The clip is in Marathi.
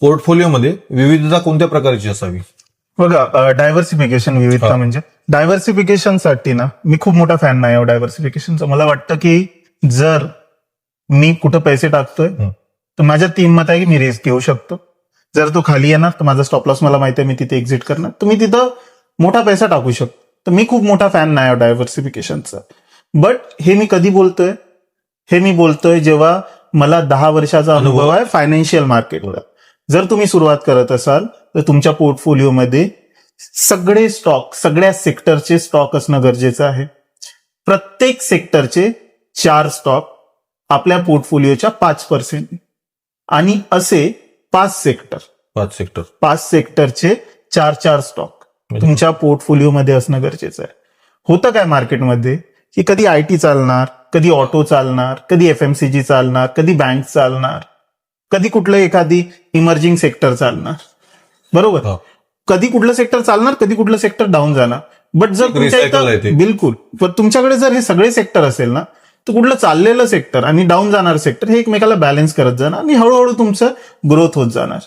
पोर्टफोलिओमध्ये विविधता कोणत्या प्रकारची असावी? बघा, डायव्हर्सिफिकेशन, विविधता म्हणजे डायव्हर्सिफिकेशनसाठी ना मी खूप मोठा फॅन नाही आहे डायव्हर्सिफिकेशनचा. मला वाटतं की जर मी कुठं पैसे टाकतोय तर माझ्या 3 मत आहे की मी रिस्क घेऊ शकतो. जर तो खाली येणार तर माझा स्टॉप लॉस मला माहिती आहे, मी तिथे एक्झिट करणार, तर मी तिथं मोठा पैसा टाकू शकतो. तर मी खूप मोठा फॅन नाही आहे डायव्हर्सिफिकेशनचा. बट हे मी कधी बोलतोय? हे मी बोलतोय जेव्हा मला 10 वर्षाचा अनुभव आहे फायनान्शियल मार्केटला. जर तुम्ही सुरुवात करत असाल तर तुमच्या पोर्टफोलिओमध्ये सगळे स्टॉक, सगळ्या सेक्टरचे स्टॉक असणं गरजेचं आहे. प्रत्येक सेक्टरचे 4 स्टॉक आपल्या पोर्टफोलिओच्या 5% आणि असे 5 सेक्टरचे 4 स्टॉक तुमच्या पोर्टफोलिओमध्ये असणं गरजेचं आहे. होतं काय मार्केटमध्ये की कधी आयटी चालणार, कधी ऑटो चालणार, कधी एफएमसीजी चालणार, कधी बँक चालणार, कधी कुठलं एखादी इमर्जिंग सेक्टर चालणार, बरोबर? कधी कुठलं सेक्टर चालणार, कधी कुठलं सेक्टर डाऊन जाणार. बट जर तुमच्या इथं बिलकुल, पण तुमच्याकडे जर हे सगळे सेक्टर असेल ना, तर कुठलं चाललेलं सेक्टर आणि डाऊन जाणार सेक्टर हे एकमेकाला बॅलन्स करत जाणार आणि हळूहळू तुमचं ग्रोथ होत जाणार.